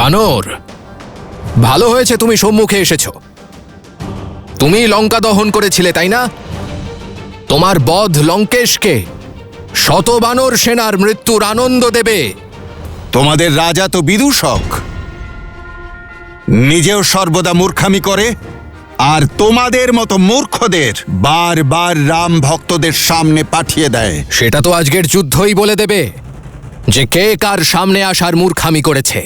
বানর, ভালো হয়েছে তুমি সম্মুখে এসেছো। তুমি লঙ্কা দহন করেছিলে, তাই না? তোমার বধ লঙ্কেশকে শত বানর সেনার মৃত্যুর আনন্দ দেবে। তোমাদের রাজা তো বিদূষক, নিজেও সর্বদা মূর্খামি করে, আর তোমাদের মতো মূর্খদের বারবার রাম ভক্তদের সামনে পাঠিয়ে দেয়। সেটা তো আজকের যুদ্ধই বলে দেবে যে কে কার সামনে আসার মূর্খামি করেছে।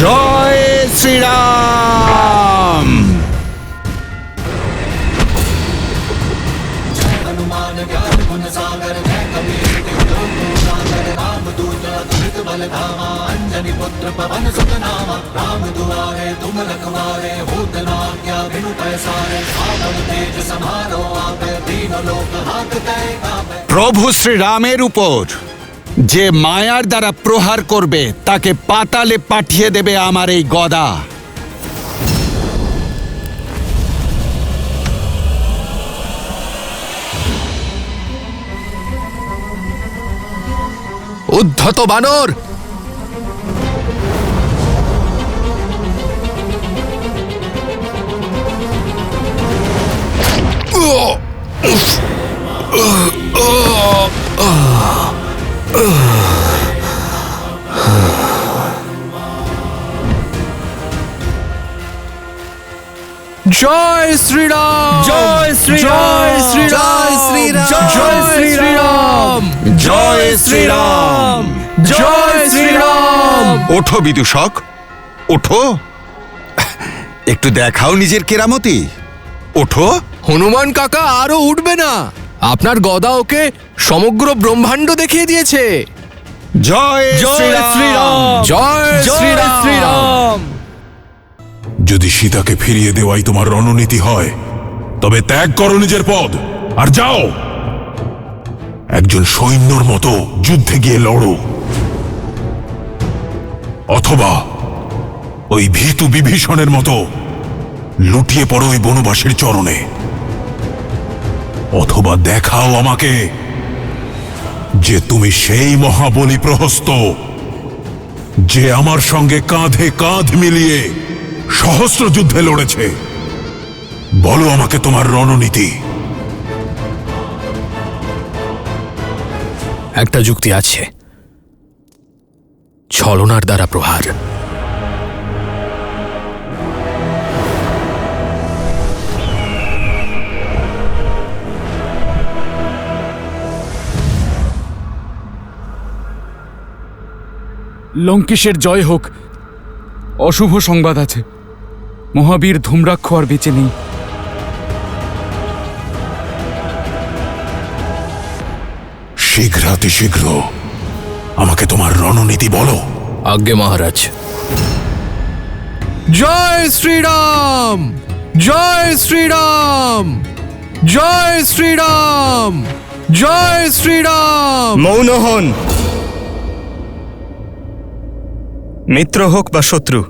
জয় শ্রীরাম। हनुमान ज्ञान गुण सागर जय कबीर सागर रामदूत अतुलित बल धामा अंजनी पुत्र पवन सुत नामा राम दुआरे तुम रखवारे होत न आज्ञा बिनु पैसारे आपन तेज समारो आपे तीनों लोक हांकते कांपे। প্রভু শ্রীরামের উপর যে মায়ার দ্বারা প্রহার করবে তাকে পাতালে পাঠিয়ে দেবে আমার এই গদা। উদ্ধত বানর, জয় শ্রীরাম, জয় শ্রীরাম, জয় শ্রীরাম, জয় শ্রীরাম, জয় শ্রীরাম, জয় শ্রীরাম। ওঠো বিদূষক, ওঠো, একটু দেখাও নিজের কেরামতি। ওঠো। হনুমান কাকা আরো উঠবে না, আপনার গদা ওকে সমগ্র ব্রহ্মাণ্ড দেখিয়ে দিয়েছে। জয় শ্রীরাম, জয় শ্রীরাম। যদি সীতাকে ফিরিয়ে দেওয়াই তোমার রণনীতি হয় তবে ত্যাগ করো নিজের পদ আর যাও, একজন সৈন্যর মতো যুদ্ধে গিয়ে লড়ো, অথবা ওই ভীতু বিভীষণের মতো লুটিয়ে পড়ো ওই বনবাসীর চরণে, অথবা দেখাও আমাকে যে তুমি সেই মহাবলী প্রহস্ত যে আমার সঙ্গে কাঁধে কাঁধ মিলিয়ে সহস্র যুদ্ধে লড়েছে। বলো আমাকে তোমার রণনীতি। একটা যুক্তি আছে, ছলনার দ্বারা প্রহার। লঙ্কেশের জয় হোক। অশুভ সংবাদ আছে, মহাবীর ধূম্রাক্ষ আর বেঁচে নেই। শীঘ্রাতিশীঘ্র আমাকে তোমার রণনীতি বলো। আজ্ঞে মহারাজ। জয় শ্রীরাম, জয় শ্রীরাম, জয় শ্রীরাম, জয় শ্রীরাম। মৌন হন, মিত্র হোক বা শত্রু,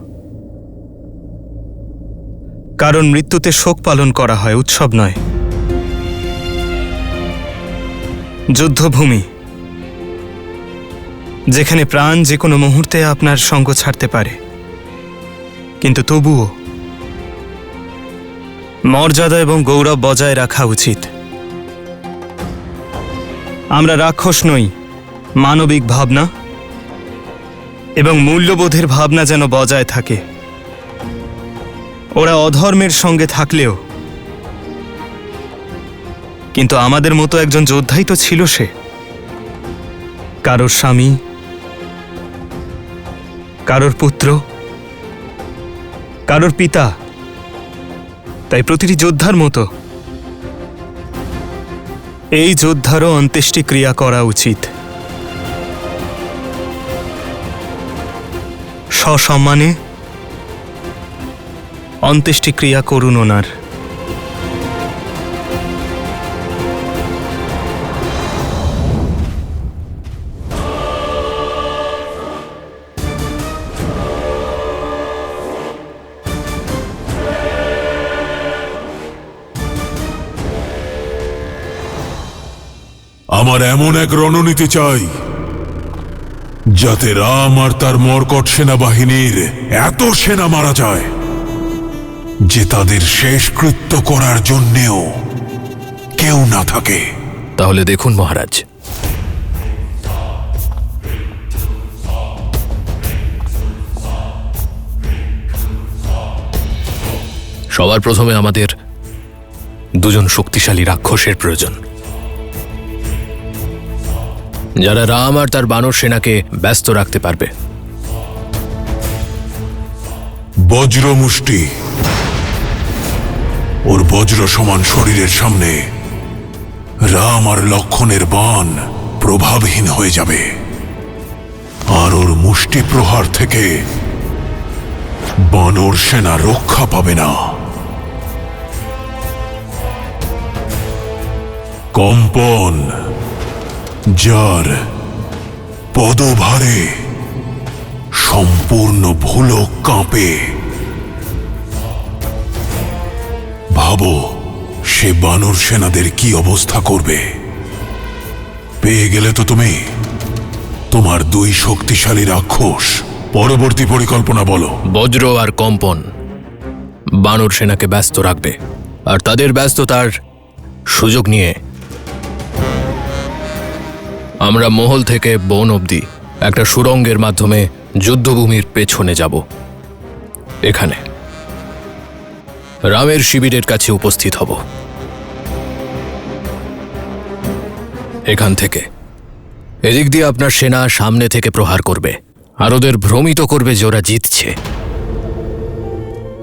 কারণ মৃত্যুতে শোক পালন করা হয়, উৎসব নয়। যুদ্ধভূমি, যেখানে প্রাণ যে কোনো মুহূর্তে আপনার সঙ্গ ছাড়তে পারে, কিন্তু তবুও মর্যাদা এবং গৌরব বজায় রাখা উচিত। আমরা রাক্ষস নই, মানবিক ভাবনা এবং মূল্যবোধের ভাবনা যেন বজায় থাকে। ওরা অধর্মের সঙ্গে থাকলেও কিন্তু আমাদের মতো একজন যোদ্ধাই তো ছিল সে, কারোর স্বামী, কারোর পুত্র, কারোর পিতা। তাই প্রতিটি যোদ্ধার মতো এই যোদ্ধারও অন্ত্যেষ্টিক্রিয়া করা উচিত। সসম্মানে অন্ত্যেষ্টিক্রিয়া করুন ওনার। আমার এমন এক রণনীতি চাই যাতে রাম আর তার মর্কট সেনাবাহিনীর এত সেনা মারা যায় যে তাদের শেষকৃত্য করার জন্যেও কেউ না থাকে। তাহলে দেখুন মহারাজ, সবার প্রথমে আমাদের দুজন শক্তিশালী রাক্ষসের প্রয়োজন, যারা রাম আর তার বানর সেনাকে ব্যস্ত রাখতে পারবে। বজ্রমুষ্টি, ওর বজ্র সমান শরীরের সামনে রাম আর লক্ষণের বাণ প্রভাবহীন হয়ে যাবে, আর ওর মুষ্টি প্রহার থেকে বানর সেনা রক্ষা পাবে না। কম্পন, যার পদভারে সম্পূর্ণ ভুলক কাঁপে। ভাবো সে বানর সেনাদের কি অবস্থা করবে। পেয়ে গেলে তো তুমি তোমার দুই শক্তিশালী রাক্ষস। পরবর্তী পরিকল্পনা বলো। বজ্র আর কম্পন বানর সেনাকে ব্যস্ত রাখবে, আর তাদের ব্যস্ততার সুযোগ নিয়ে আমরা মহল থেকে বন অবধি একটা সুড়ঙ্গের মাধ্যমে যুদ্ধভূমির পেছনে যাব। এখানে রামের শিবিরের কাছে উপস্থিত হব। এখান থেকে এদিক দিয়ে আপনার সেনা সামনে থেকে প্রহার করবে আর ওদের ভ্রমিত করবে যে ওরা জিতছে,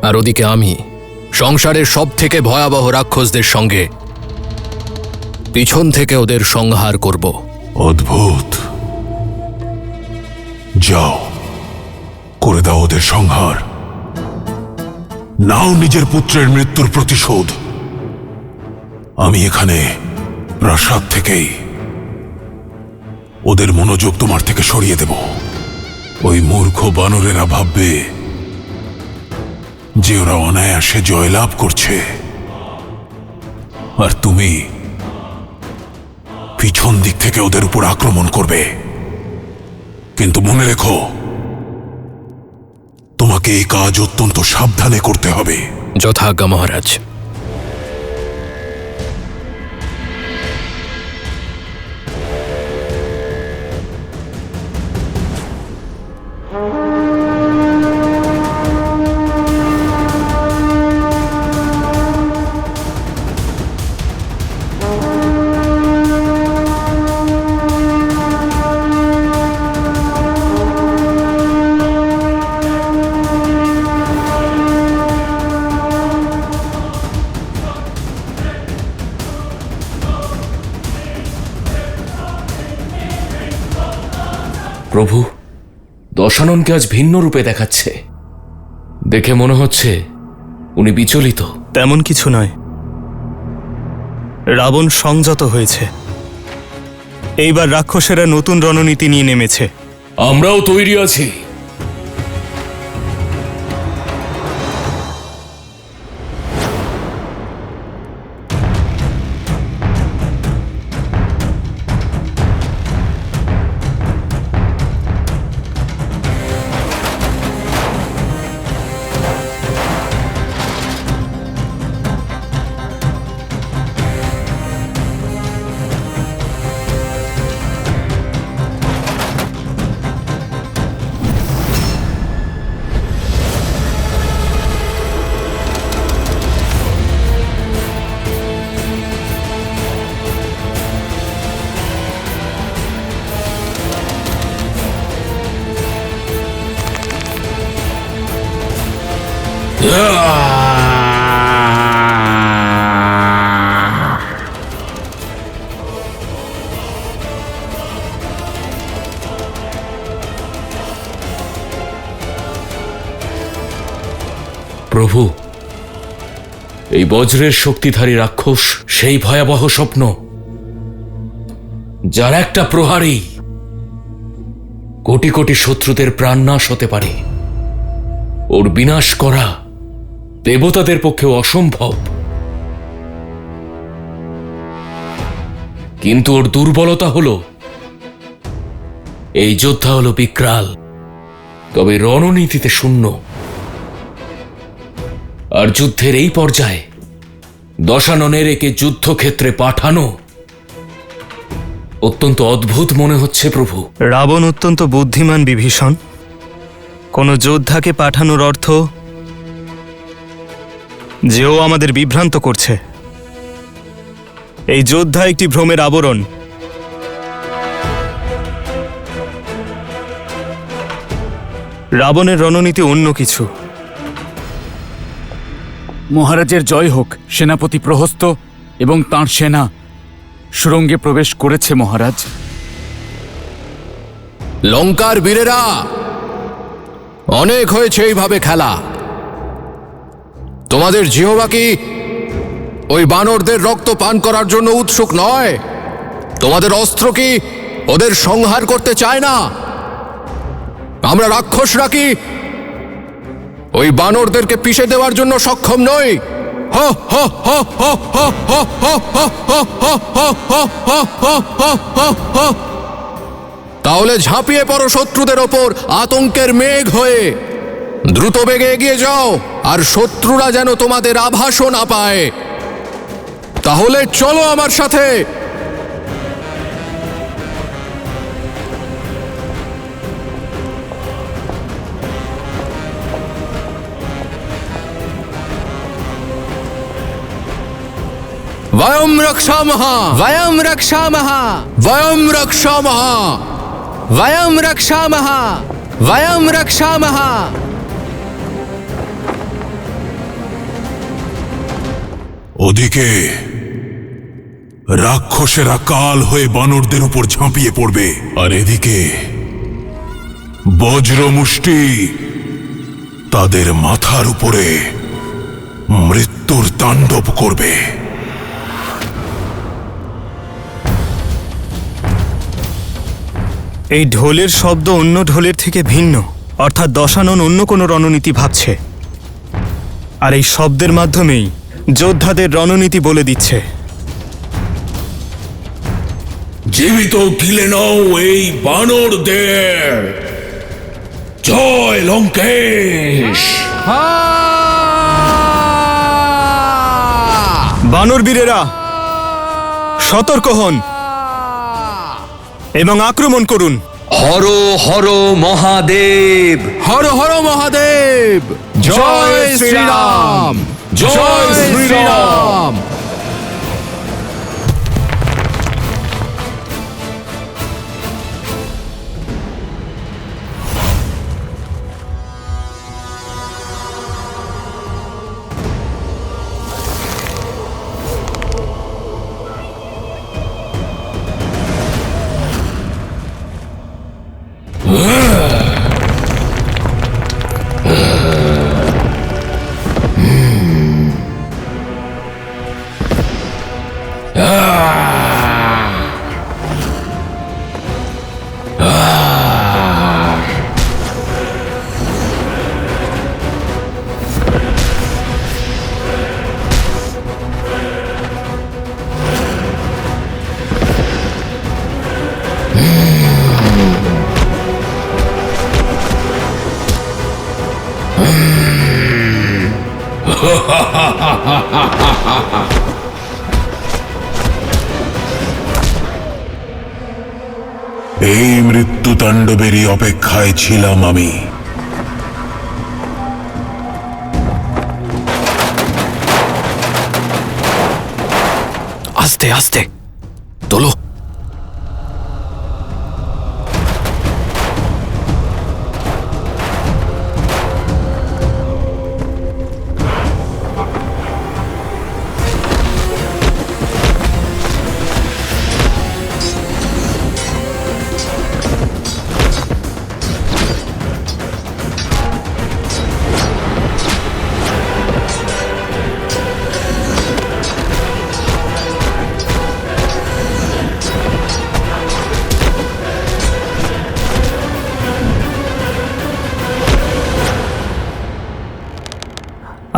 আর ওদিকে আমি সংসারের সব থেকে ভয়াবহ রাক্ষসদের সঙ্গে পিছন থেকে ওদের সংহার করব। অদ্ভুত, যাও করে দাও ওদের সংহার। নাও নিজের পুত্রের মৃত্যুর প্রতিশোধ। আমি এখানে প্রাসাদ থেকেই ওদের মনোযোগ তোমার থেকে সরিয়ে দেব। ওই মূর্খ বানরেরা ভাববে যে ওরা অনায়াসে জয়লাভ করছে, আর তুমি পিছন দিক থেকে ওদের উপর আক্রমণ করবে। কিন্তু মনে রেখো, তোমাকে এই কাজ অত্যন্ত সাবধানে করতে হবে। যথাজ্ঞা মহারাজ। প্রভু, দশাননকে আজ ভিন্ন রূপে দেখাচ্ছে। দেখে মনে হচ্ছে উনি বিচলিত। তেমন কিছু নয়, রাবণ সংযত হয়েছে। এইবার রাক্ষসেরা নতুন রণনীতি নিয়ে নেমেছে। আমরাও তৈরি আছি। প্রভু, এই বজ্রের শক্তিধারী রাক্ষস সেই ভয়াবহ স্বপ্ন যার একটা প্রহারেই কোটি কোটি শত্রুদের প্রাণনাশ হতে পারে। ওর বিনাশ করা দেবতাদের পক্ষে অসম্ভব, কিন্তু ওর দুর্বলতা হলো এই যোদ্ধা হলো বিকরাল, তবে রণনীতিতে শূন্য। আর যুদ্ধের এই পর্যায়ে দশাননের একে যুদ্ধক্ষেত্রে পাঠানো অত্যন্ত অদ্ভুত মনে হচ্ছে প্রভু। রাবণ অত্যন্ত বুদ্ধিমান বিভীষণ। কোনো যোদ্ধাকে পাঠানোর অর্থ যে ও আমাদের বিভ্রান্ত করছে। এই যোদ্ধা একটি ভ্রমের আবরণ। রাবণের রণনীতি অন্য কিছু। মহারাজের জয় হোক। সেনাপতি প্রহস্ত এবং তাঁর সেনা সুরঙ্গে প্রবেশ করেছে মহারাজ। লঙ্কার বীরেরা, অনেক হয়েছে এইভাবে খেলা। তোমাদের জিহ্বা কি ওই বানরদের রক্ত পান করার জন্য উৎসুক নয়? তোমাদের অস্ত্র কি ওদের সংহার করতে চায় না? আমরা রাক্ষসরা কি ওই বানরদেরকে পিষে দেওয়ার জন্য সক্ষম নই? হ হ হ হ হ হ হ হ হ হ হ। তাহলে ঝাঁপিয়ে পড়ো শত্রুদের ওপর আতঙ্কের মেঘ হয়ে। দ্রুত বেগে এগিয়ে যাও, আর শত্রুরা যেন তোমাদের আভাসও না পায়। তাহলে চলো আমার সাথে। वयं रक्षामः, वयं रक्षामः, वयं रक्षामः, वयं रक्षामः, वयं रक्षामः। ওদিকে রাক্ষসেরা কাল হয়ে বানরদের উপর ঝাঁপিয়ে পড়বে, আর এদিকে বজ্রমুষ্টি তাদের মাথার উপরে মৃত্যুর তাণ্ডব করবে। এই ঢোলের শব্দ অন্য ঢোলের থেকে ভিন্ন, অর্থাৎ দশানন অন্য কোনো রণনীতি ভাবছে, আর এই শব্দের মাধ্যমেই যোদ্ধাদের রণনীতি বলে দিচ্ছে। জীবিত গিলে নাও এই বানরদের। জয় লঙ্কেশ। বানর বীরেরা সতর্ক হন এবং আক্রমণ করুন। হর হর মহাদেব, হর হর মহাদেব। জয় শ্রীরাম, জয় শ্রীরাম। এই মৃত্যু তাণ্ডবেরই অপেক্ষায় ছিলাম আমি। আস্তে আস্তে তোলো।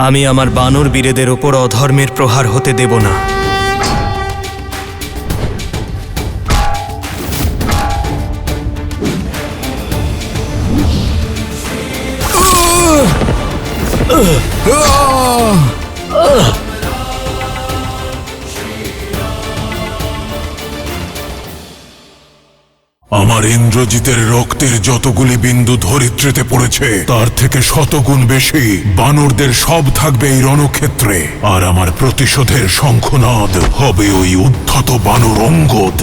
আমি আমার বানর বীরেদের ওপর অধর্মের প্রহার হতে দেব না। আমার ইন্দ্রজিতের রক্তের যতগুলি বিন্দু ধরিত্রীতে পড়েছে তার থেকে শতগুণ বেশি বানরদের সব থাকবে এই রণক্ষেত্রে, আর আমার প্রতিশোধের শঙ্খনাদ হবে ওই উদ্ধত বানর অঙ্গদ।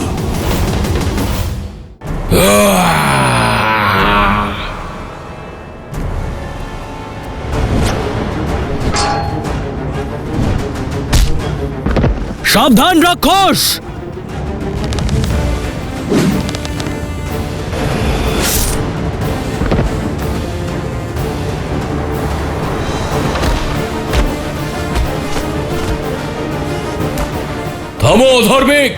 সাবধান রাক্ষস! থামো অধর্মিক!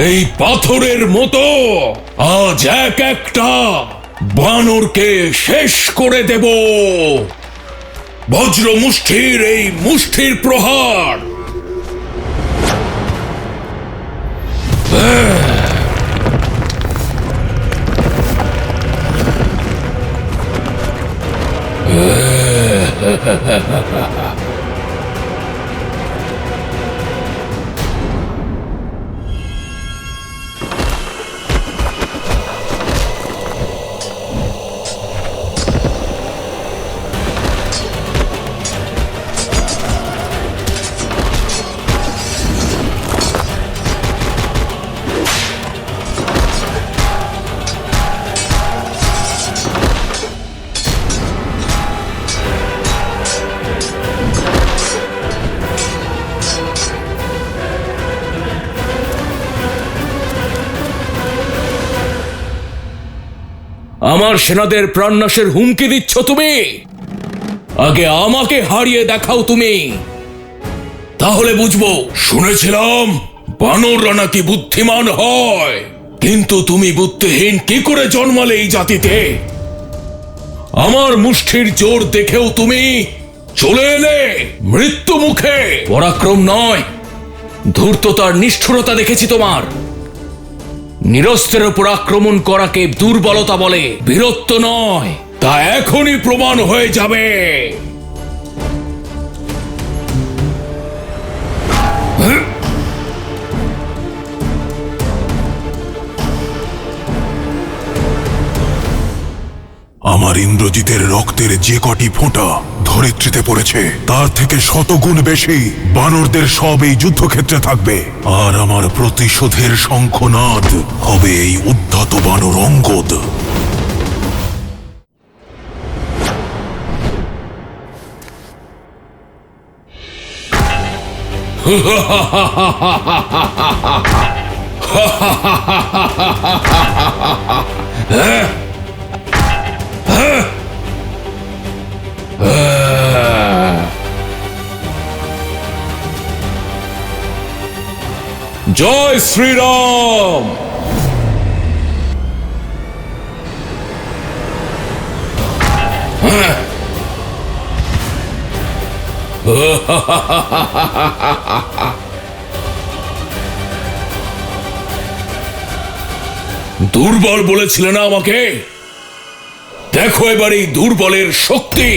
এই পাথরের মতো আজ এক একটা বানরকে শেষ করে দেব। বজ্র মুষ্টির এই মুষ্টির প্রহার আমার সেনাদের প্রাণনাশের হুমকি দিচ্ছ তুমি? আগে আমাকে হারিয়ে দেখাও তুমি, তাহলে বুঝবো। শুনেছিলাম বানররা নাকি বুদ্ধিমান হয়, কিন্তু তুমি বুদ্ধিহীন কি করে জন্মালে এই জাতিতে? আমার মুষ্টির জোর দেখেও তুমি চলে এলে মৃত্যু মুখে। পরাক্রম নয়, ধূর্ততার নিষ্ঠুরতা দেখেছি তোমার। নিরস্ত্রের উপর আক্রমণ করাকে দুর্বলতা বলে, বীরত্ব নয়। তা এখনই প্রমাণ হয়ে যাবে। আমার ইন্দ্রজিতের রক্তের যে কটি ফোঁটা ধরিত্রীতে পড়েছে তার থেকে শতগুণ বেশি বানরদের সব এই যুদ্ধক্ষেত্রে থাকবে, আর আমার প্রতিশোধের শঙ্খনাদ হবে এই উদ্ধত বানর অঙ্গদ। জয় শ্রীরাম! দুর্বল বলেছিলে না আমাকে? দেখো এবার এই দুর্বলের শক্তি।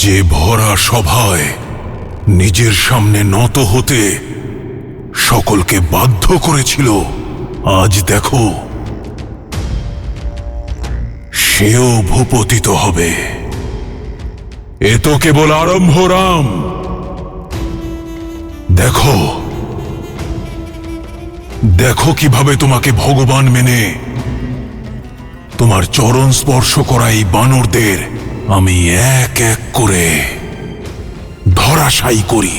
যে ভরা সভায় নিজের সামনে নত হতে সকলকে বাধ্য করেছিল, আজ দেখো সেও ভূপতিত হবে। এ তো কেবল আরম্ভ রাম। দেখো দেখো কিভাবে তোমাকে ভগবান মেনে তোমার চরণ স্পর্শ করা এই বানরদের আমি এক এক করে ধরাশায়ী করি।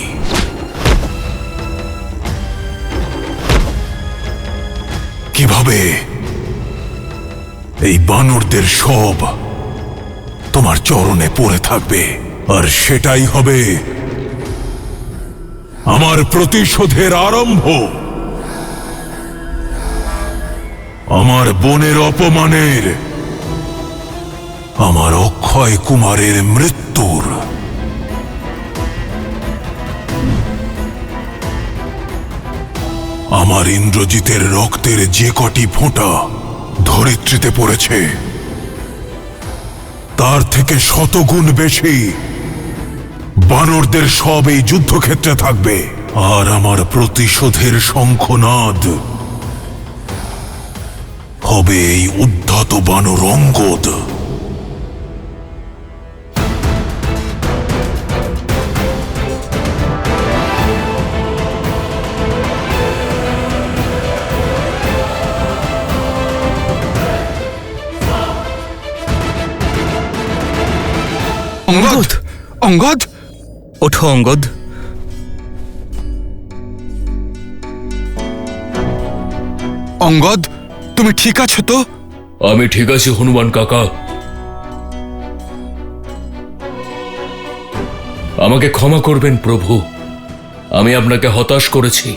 কিভাবে এই বানরদের সব তোমার চরণে পড়ে থাকবে, আর সেটাই হবে আমার প্রতিশোধের আরম্ভ। আমার বোনের অপমানের, আমার অক্ষয় কুমারের মৃত্যুর। আমার ইন্দ্রজিতের রক্তের যে কটি ফোঁটা ধরিত্রীতে পড়েছে তার থেকে শতগুণ বেশি বানরদের সব এই যুদ্ধক্ষেত্রে থাকবে। আর আমার প্রতিশোধের শঙ্খনাদ হবে এই উদ্ধত বানর অঙ্গদ। অঙ্গদ, অঙ্গদ, ওঠো অঙ্গদ। অঙ্গদ, তুমি ঠিক আছো তো? আমি ঠিক আছি হনুমান কাকা। আমাকে ক্ষমা করবেন প্রভু, আমি আপনাকে হতাশ করেছি।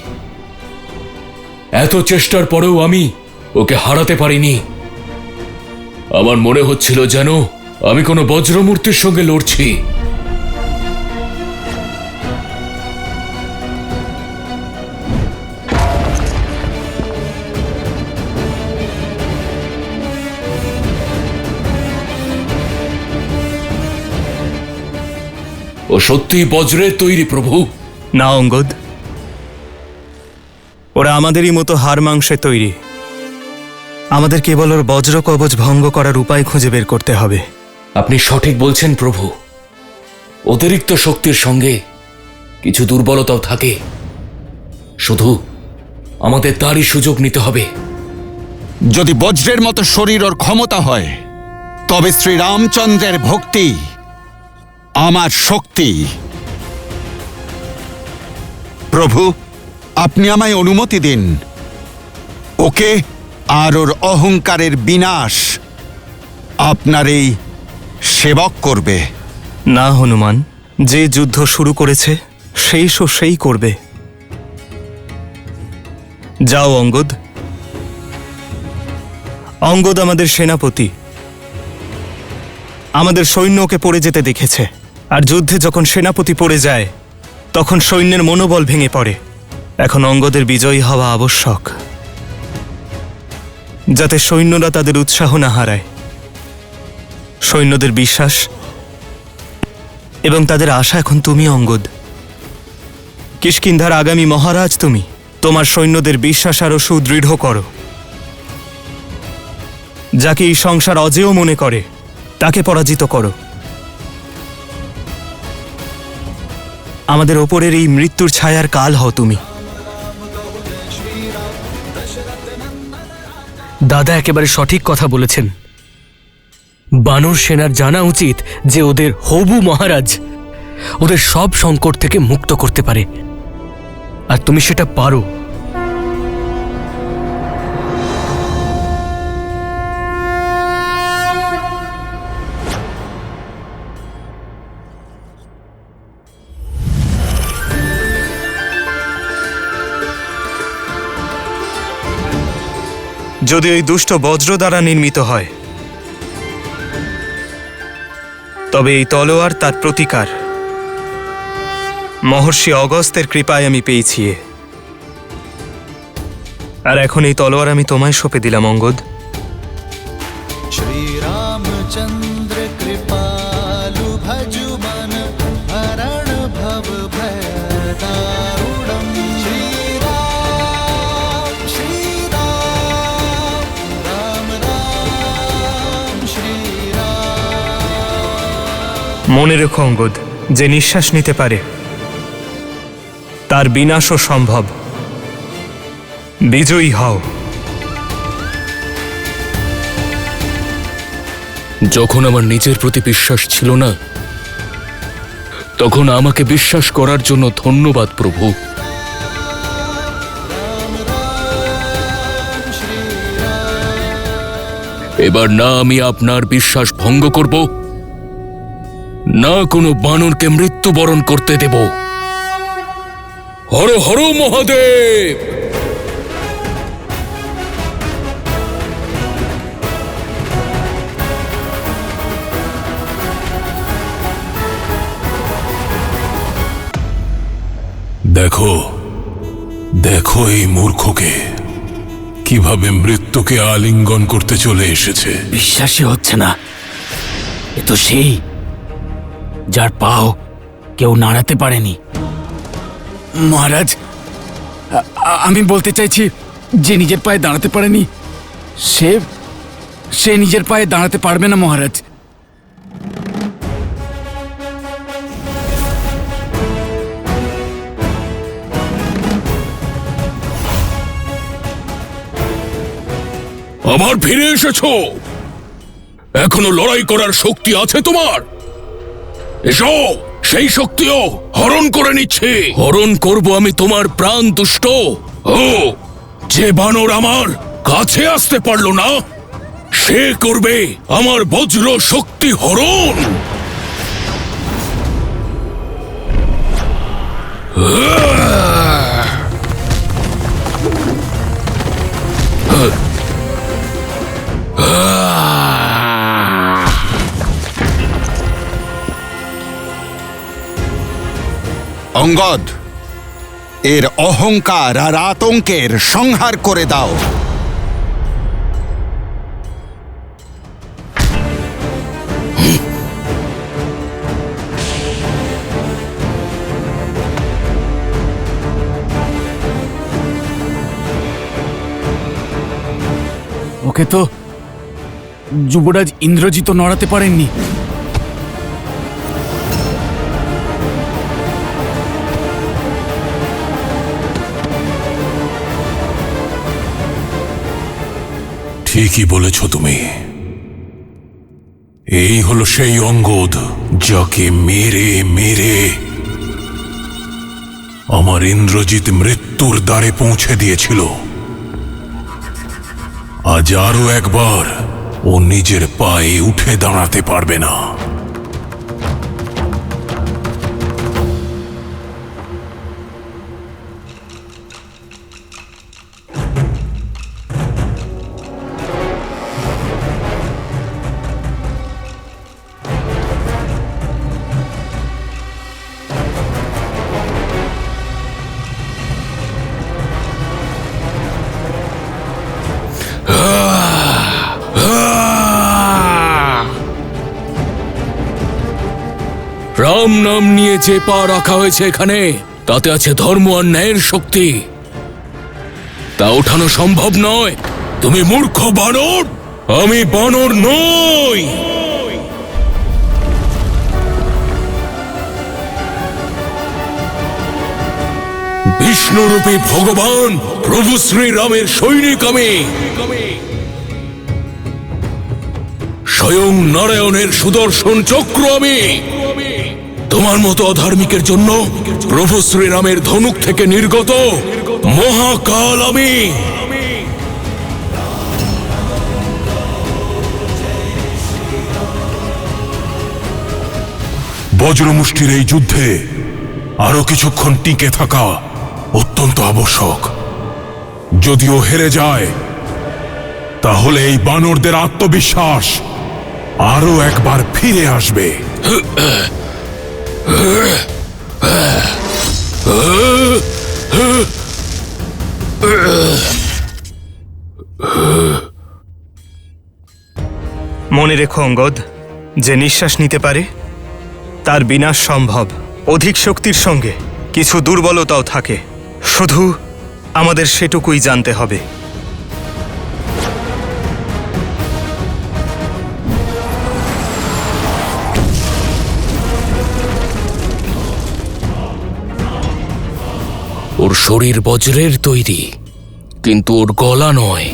এত চেষ্টার পরেও আমি ওকে হারাতে পারিনি। আমার মনে হচ্ছিল যেন আমি কোনো বজ্রমূর্তির সঙ্গে লড়ছি। ও সত্যিই বজ্রের তৈরি প্রভু? না অঙ্গদ, ওরা আমাদেরই মতো হাড় মাংসে তৈরি। আমাদের কেবল ওর বজ্র কবচ ভঙ্গ করার উপায় খুঁজে বের করতে হবে। আপনি সঠিক বলছেন প্রভু। অতিরিক্ত শক্তির সঙ্গে কিছু দুর্বলতাও থাকে, শুধু আমাদের তারই সুযোগ নিতে হবে। যদি বজ্রের মতো শরীর ওর ক্ষমতা হয়, তবে শ্রীরামচন্দ্রের ভক্তি আমার শক্তি। প্রভু, আপনি আমায় অনুমতি দিন। ওকে আর ওর অহংকারের বিনাশ আপনার এই সেবক করবে। না হনুমান, যে যুদ্ধ শুরু করেছে শেষও সেই করবে। যাও অঙ্গদ। অঙ্গদ আমাদের সেনাপতি, আমাদের সৈন্যকে পড়ে যেতে দেখেছে। আর যুদ্ধে যখন সেনাপতি পড়ে যায় তখন সৈন্যের মনোবল ভেঙে পড়ে। এখন অঙ্গদের বিজয়ী হওয়া আবশ্যক, যাতে সৈন্যরা তাদের উৎসাহ না হারায়। সৈন্যদের বিশ্বাস এবং তাদের আশা এখন তুমি অঙ্গদ। কিষ্কিন্ধার আগামী মহারাজ তুমি। তোমার সৈন্যদের বিশ্বাস আরো সুদৃঢ় করো। যাকে এই সংসার অজেয় মনে করে তাকে পরাজিত করো। আমাদের ওপরের এই মৃত্যুর ছায়ার কাল হও তুমি। দাদা একেবারে সঠিক কথা বলেছেন। বানর সেনার জানা উচিত যে ওদের হবু মহারাজ ওদের সব সংকট থেকে মুক্ত করতে পারে, আর তুমি সেটা পারো। যদি এই দুষ্ট বজ্র দ্বারা নির্মিত হয়, তবে এই তলোয়ার তার প্রতিকার। মহর্ষি অগস্ত্যের কৃপায় আমি পেয়েছি। আর এখন এই তলোয়ার আমি তোমায় সঁপে দিলাম অঙ্গদ। श्रीरामचंद्र कृपालु भजु मन हरण भव भय दारुणम। श्रीराम श्रीराम राम राम श्रीराम। মনে রেখো অঙ্গদ, যে নিঃশ্বাস নিতে পারে তার বিনাশও সম্ভব। বিজয়ী হও। যখন আমার নিজের প্রতি বিশ্বাস ছিল না, তখন আমাকে বিশ্বাস করার জন্য ধন্যবাদ প্রভু। এবার না আমি আপনার বিশ্বাস ভঙ্গ করব, না কোনো বানরকে মৃত্যুবরণ করতে দেব। হর হর মহাদেব। দেখো দেখো এই মূর্খকে কিভাবে মৃত্যুকে আলিঙ্গন করতে চলে এসেছে। বিশ্বাসই হচ্ছে না, এ তো সেই যার পাও কেউ নাড়াতে পারেনি। মহারাজ, আমি বলতে চাইছি, যে নিজের পায়ে দাঁড়াতে পারেনি সে নিজের পায়ে দাঁড়াতে পারবে না মহারাজ। আবার ফিরে এসেছো? এখনো লড়াই করার শক্তি আছে তোমার? এসো, সেই শক্তিও হরণ করে নিচ্ছে। হরণ করব আমি তোমার প্রাণ দুষ্ট। ও, যে বানর আমার কাছে আসতে পারলো না, সে করবে আমার বজ্র শক্তি হরণ। অঙ্গদ, এর অহংকার আর আতঙ্কের সংহার করে দাও। ওকে তো যুবরাজ ইন্দ্রজিৎ নড়াতে পারেননি। ঠিকই বলেছ তুমি। এই হলো সেই অঙ্গদ যাকে মেরে মেরে আমার ইন্দ্রজিৎ মৃত্যুর দ্বারে পৌঁছে দিয়েছিল। আজ আরো একবার ও নিজের পায়ে উঠে দাঁড়াতে পারবে না। রাম নাম নিয়ে যে পা রাখা হয়েছে এখানে, তাতে আছে ধর্ম আর ন্যায়ের শক্তি। তা ওঠানো সম্ভব নয়। তুমি মূর্খ বানর। আমি বানর নই। বিষ্ণুরূপী ভগবান প্রভু শ্রীরামের সৈনিক আমি। স্বয়ং নারায়ণের সুদর্শন চক্র আমি। তোমার মতো অধার্মিকের জন্য প্রভু শ্রীরামের ধনুক থেকে নির্গত মহাকাল আমি। বজ্রমুষ্টির এই যুদ্ধে আরো কিছুক্ষণ টিকে থাকা অত্যন্ত আবশ্যক। যদিও হেরে যায়, তাহলে এই বানরদের আত্মবিশ্বাস আরো একবার ফিরে আসবে। মনে রেখো অঙ্গদ, যে নিঃশ্বাস নিতে পারে তার বিনাশ সম্ভব। অধিক শক্তির সঙ্গে কিছু দুর্বলতাও থাকে, শুধু আমাদের সেটুকুই জানতে হবে। ওর শরীর বজ্রের তৈরি, কিন্তু ওর গলা নয়।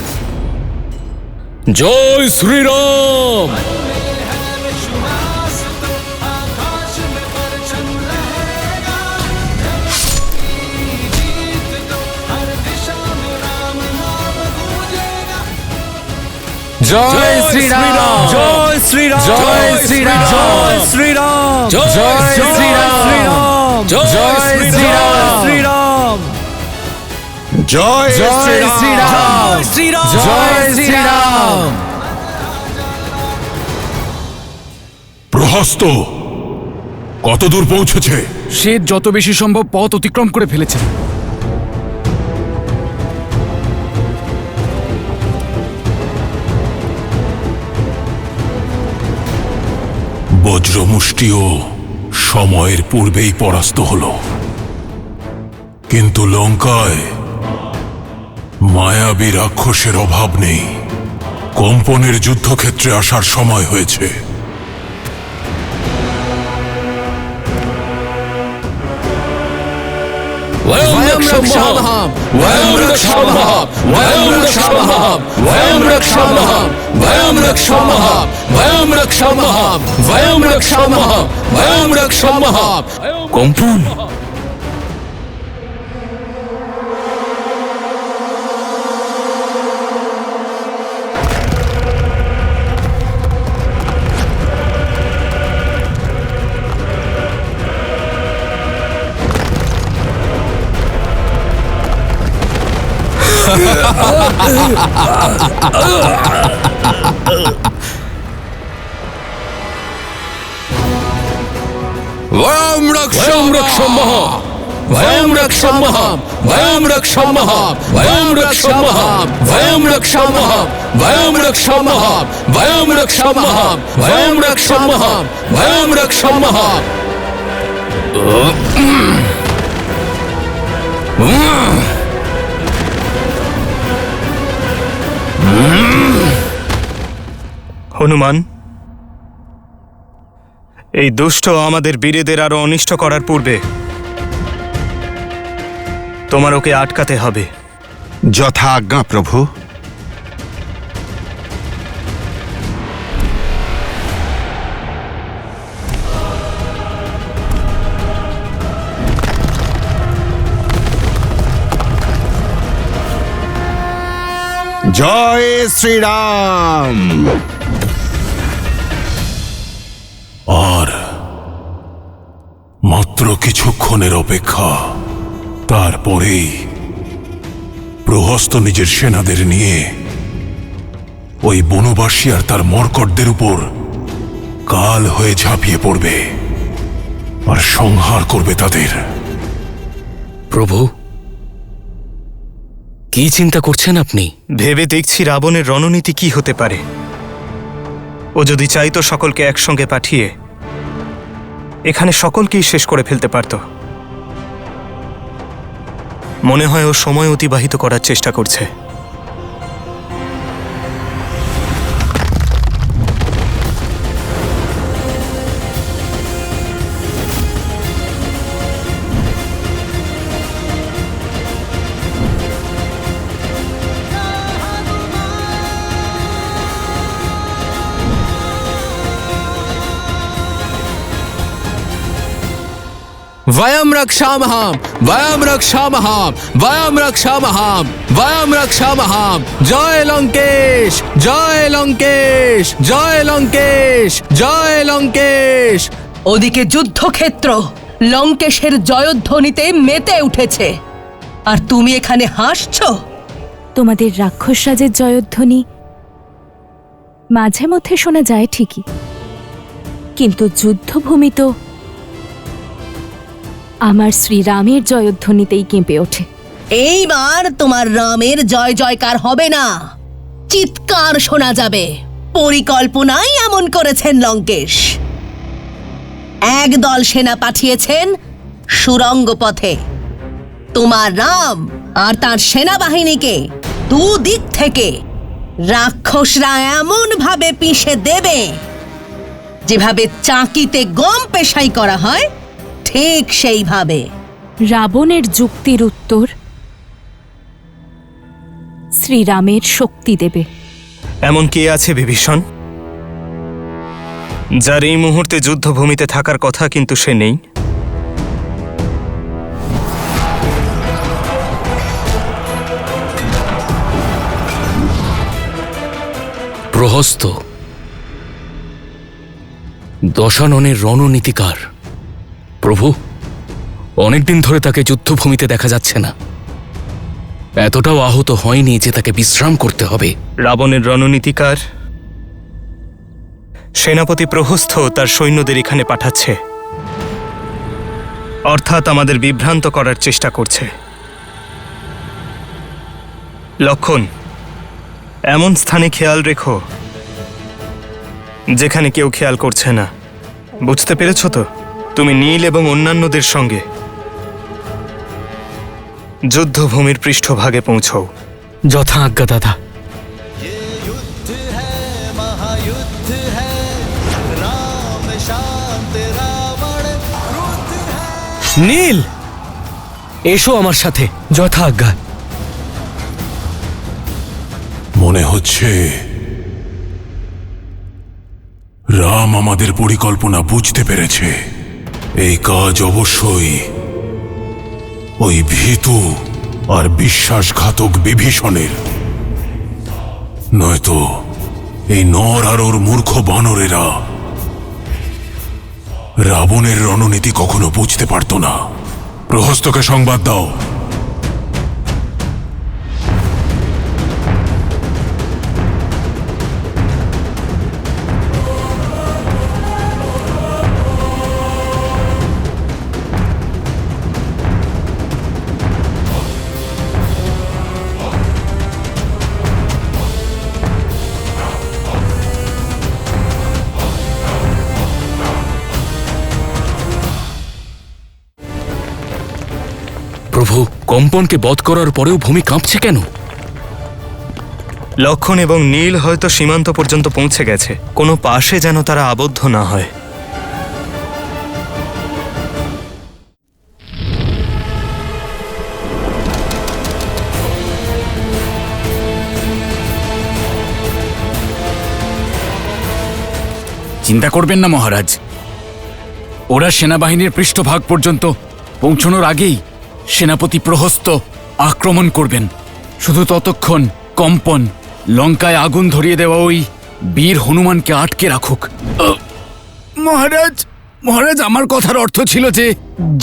জয় শ্রীরাম। জয় শ্রীরাম জয় শ্রীরাম জয় শ্রীরাম জয় শ্রীরাম জয় শ্রীরাম জয় শ্রীরাম শ্রীরাম জয় জয় শ্রীরাম শ্রীরাম জয় শ্রীরাম প্রহস্ত কত দূর পৌঁছেছে? সে যত বেশি সম্ভব পথ অতিক্রম করে ফেলেছে। বজ্রমুষ্টিও সময়ের পূর্বেই পরাস্ত হলো, কিন্তু লঙ্কায় মায়াবী রাক্ষসের অভাব নেই। কম্পনের যুদ্ধক্ষেত্রে আসার সময় হয়েছে। वयं रक्षामः वयं रक्षामः वयं रक्षामः वयं रक्षामः वयं रक्षामः वयं रक्षामः वयं रक्षामः वयं रक्षामः কম্পন वयं रक्षामः वयं रक्षामः वयं रक्षामः वयं रक्षामः वयं रक्षामः वयं रक्षामः वयं रक्षामः वयं रक्षामः वयं रक्षामः হনুমান, এই দুষ্ট আমাদের বীরেদের আরো অনিষ্ট করার পূর্বে তোমার ওকে আটকাতে হবে। যথা আজ্ঞা প্রভু। জয় শ্রীরাম। আর মাত্র কিছুক্ষণের অপেক্ষা, তারপরেই প্রহস্ত নিজের সেনাদের নিয়ে ওই বনবাসী আর তার মর্কটদের উপর কাল হয়ে ঝাঁপিয়ে পড়বে আর সংহার করবে তাদের। প্রভু, কি চিন্তা করছেন আপনি? ভেবে দেখছি রাবণের রণনীতি কি হতে পারে। ও যদি চাইতো সকলকে একসঙ্গে পাঠিয়ে এখানে সকলকেই শেষ করে ফেলতে পারত। মনে হয় ও সময় অতিবাহিত করার চেষ্টা করছে। वयं रक्षामः वयं रक्षामः वयं रक्षामः वयं रक्षामः जय लंकेश जय लंकेश जय लंकेश जय लंकेश। ওদিকে যুদ্ধক্ষেত্র লঙ্কেশের জয়ধ্বনিতে মেতে উঠেছে, আর তুমি এখানে হাসছো। তোমাদের রাক্ষস রাজের জয়ধ্বনি মাঝে মধ্যে শোনা যায় ঠিকই, কিন্তু যুদ্ধভূমি তো আমার শ্রীরামের জয়ধ্বনিতেই কেঁপে ওঠে। এইবার তোমার রামের জয় জয়কার হবে না, চিৎকার শোনা যাবে। পরিকল্পনাই এমন করেছেন লঙ্কেশ। একদল সেনা পাঠিয়েছেন সুরঙ্গ পথে। তোমার রাম আর তার সেনাবাহিনীকে দুদিক থেকে রাক্ষসরা এমন ভাবে পিষে দেবে যেভাবে চাকিতে গম পেশাই করা হয়, ঠিক সেইভাবে। রাবণের যুক্তির উত্তর শ্রীরামের শক্তি দেবে। এমন কে আছে বিভীষণ, যার এই মুহূর্তে যুদ্ধভূমিতে থাকার কথা কিন্তু সে নেই? প্রহস্ত দশাননের রণনীতিকার। প্রভু, অনেকদিন ধরে তাকে যুদ্ধভূমিতে দেখা যাচ্ছে না। এতটাও আহত হয়নি যে তাকে বিশ্রাম করতে হবে। রাবণের রণনীতিকার সেনাপতি প্রহস্থ তার সৈন্যদের এখানে পাঠাচ্ছে, অর্থাৎ আমাদের বিভ্রান্ত করার চেষ্টা করছে। লক্ষণ, এমন স্থানে খেয়াল রেখো যেখানে কেউ খেয়াল করছে না। বুঝতে পেরেছ তো? তুমি নীল এবং অন্যান্যদের সঙ্গে যুদ্ধভূমির পৃষ্ঠভাগে পৌঁছও। যথা আজ্ঞা দাদা। নীল, এসো আমার সাথে। যথা আজ্ঞা। মনে হচ্ছে রাম আমাদের পরিকল্পনা বুঝতে পেরেছে। এই কাজ অবশ্যই ওই ভীতু আর বিশ্বাসঘাতক বিভীষণের, নয়তো এই নর আর ওর মূর্খ বানরেরা রাবণের রণনীতি কখনো বুঝতে পারত না। প্রহস্তকে সংবাদ দাও। প্রভু, কম্পনকে বধ করার পরেও ভূমি কাঁপছে কেন? লক্ষণ এবং নীল হয়তো সীমান্ত পর্যন্ত পৌঁছে গেছে। কোনো পাশে যেন তারা আবদ্ধ না হয়। চিন্তা করবেন না মহারাজ, ওরা সেনাবাহিনীর পৃষ্ঠভাগ পর্যন্ত পৌঁছানোর আগেই সেনাপতি প্রহস্ত আক্রমণ করবেন। শুধু ততক্ষণ কম্পন লঙ্কায় আগুন ধরিয়ে দেওয়া ওই বীর হনুমানকে আটকে রাখুক। মহারাজ, মহারাজ, আমার কথার অর্থ ছিল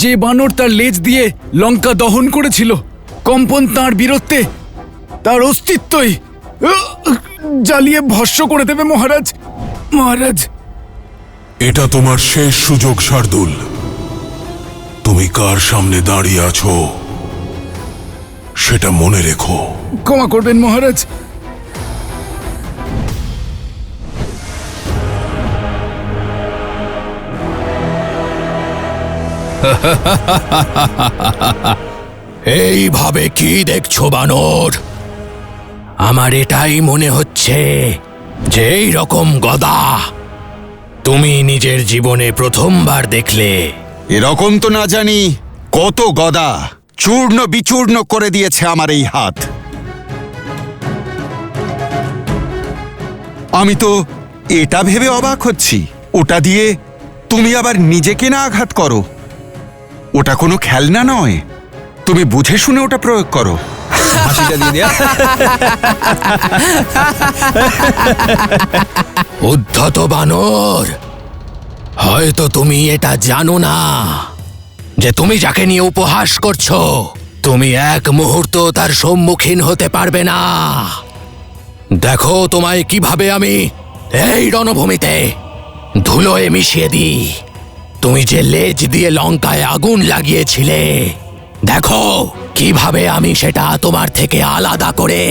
যে বানর তার লেজ দিয়ে লঙ্কা দহন করেছিল, কম্পন তার বীরত্বে, তার অস্তিত্বই জ্বালিয়ে ভস্ম করে দেবে মহারাজ। মহারাজ, এটা তোমার শেষ সুযোগ শার্দুল। তুমি কার সামনে দাঁড়িয়ে আছো সেটা মনে রেখো। ক্ষমা করবেন মহারাজ। এইভাবে কি দেখছো বানর? আমার এটাই মনে হচ্ছে যে এই রকম গদা তুমি নিজের জীবনে প্রথমবার দেখলে। এরকম তো না জানি কত গদা চূর্ণ বিচূর্ণ করে দিয়েছে আমার এই হাত। আমি তো এটা ভেবে অবাক হচ্ছি, ওটা দিয়ে তুমি আবার নিজেকে না আঘাত করো। ওটা কোনো খেলনা নয়, তুমি বুঝে শুনে ওটা প্রয়োগ করো। উদ্ধত বানর, হয়তো তুমি এটা জানো না যে তুমি যাকে নিয়ে উপহাস করছো, তুমি এক মুহূর্ত তার সম্মুখীন হতে পারবে না। দেখো তোমায় কিভাবে আমি এই রণভূমিতে ধুলোয় মিশিয়ে দিই। তুমি যে লেজ দিয়ে লঙ্কায় আগুন লাগিয়েছিলে, দেখো কিভাবে আমি সেটা তোমার থেকে আলাদা করে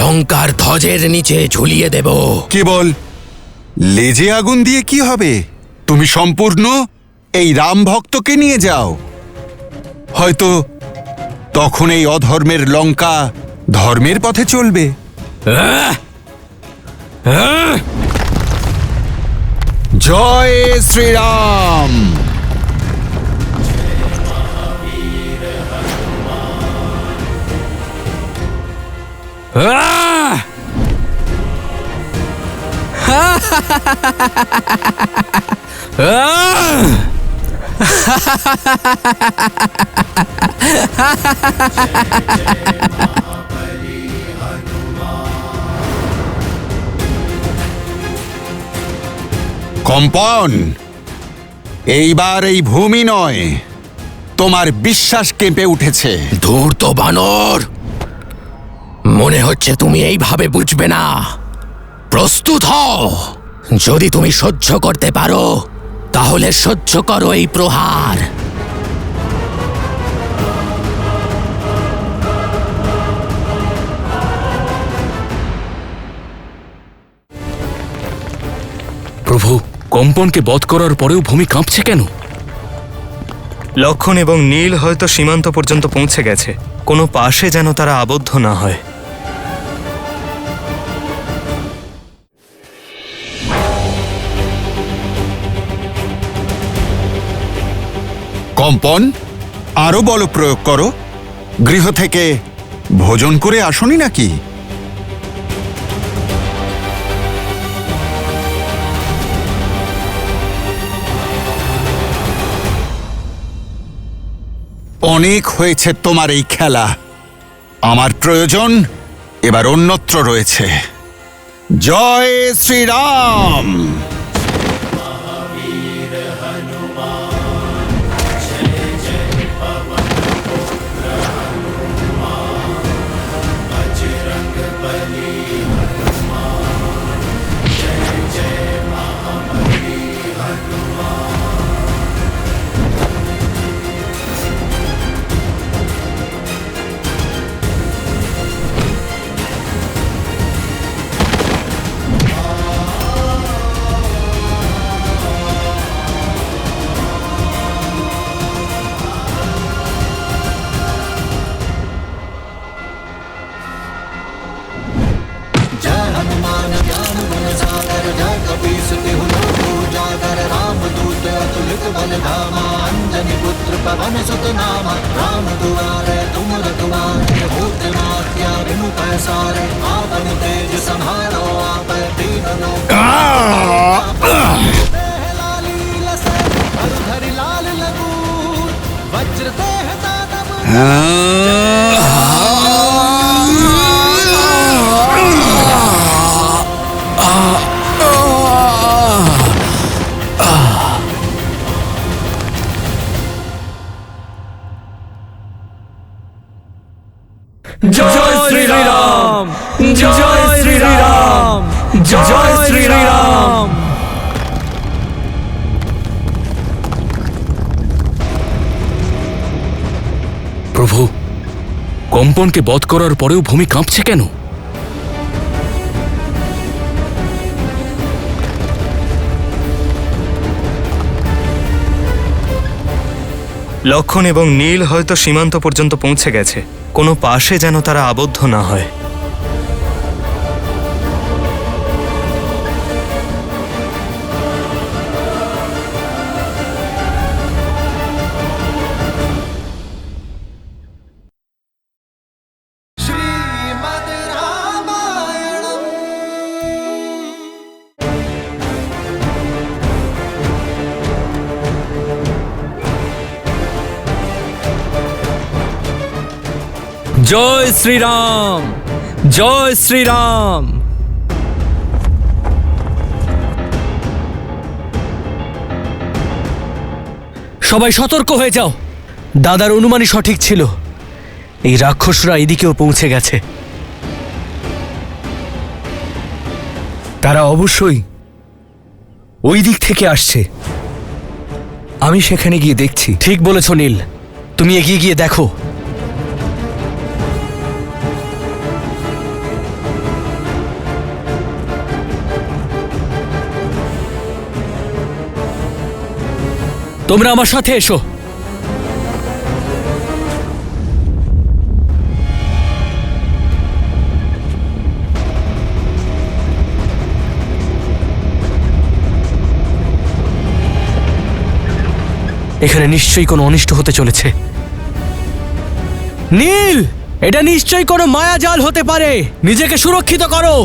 লঙ্কার ধ্বজের নিচে ঝুলিয়ে দেব। কেবল লেজে আগুন দিয়ে কি হবে? তুমি সম্পূর্ণ এই রাম ভক্তকে নিয়ে যাও, হয়তো তখন এই অধর্মের লঙ্কা ধর্মের পথে চলবে। জয় শ্রীরাম। কম্পন, এইবার এই ভূমি নয়, তোমার বিশ্বাস কেঁপে উঠেছে। ধূর্ত বানর, মনে হচ্ছে তুমি এইভাবে বুঝবে না। প্রস্তুত হও। যদি তুমি সহ্য করতে পারো তাহলে সহ্য করো এই প্রহার। প্রভু, কম্পনকে বধ করার পরেও ভূমি কাঁপছে কেন? লক্ষণ এবং নীল হয়তো সীমান্ত পর্যন্ত পৌঁছে গেছে, কোনো পাশে যেন তারা আবদ্ধ না হয়। কম্পন, আরো বল প্রয়োগ করো। গৃহ থেকে ভোজন করে আসনি নাকি? অনেক হয়েছে তোমার এই খেলা। আমার প্রয়োজন এবার অন্যত্র রয়েছে। জয় শ্রীরাম। जय हनुमान ज्ञान गुण सागर जय कपीस तिहु लोक उजागर रामदूत अतुलित बल धामा अंजनी पुत्र पवन सुत नामा राम दुआरे तुम रखवारे होत न हत्या बिनु पैसारे आपन तेज संहारो आप दीनो लाली लसे धरि लाल लगू वज्र देह दानव জয় শ্রীরাম, জয় শ্রীরাম, জয় শ্রীরাম। প্রভু, কম্পনকে বধ করার পরেও ভূমি কাঁপছে কেন? লক্ষণ এবং নীল হয়তো সীমান্ত পর্যন্ত পৌঁছে গেছে, কোনো পাশে যেন তারা আবদ্ধ না হয়। श्रीमद् रामायणम् জয় শ্রীরাম, জয় শ্রীরাম। সবাই সতর্ক হয়ে যাও। দাদার অনুমানই সঠিক ছিল, এই রাক্ষসরা এদিকেও পৌঁছে গেছে। তারা অবশ্যই ওই দিক থেকে আসছে। আমি সেখানে গিয়ে দেখছি। ঠিক বলেছ নীল, তুমি এগিয়ে গিয়ে দেখো। তোমরা আমার সাথে এসো। এখানে নিশ্চয়ই কোনো অনিষ্ট হতে চলেছে। নীল, এটা নিশ্চয়ই কোনো মায়াজাল হতে পারে। নিজেকে সুরক্ষিত করো।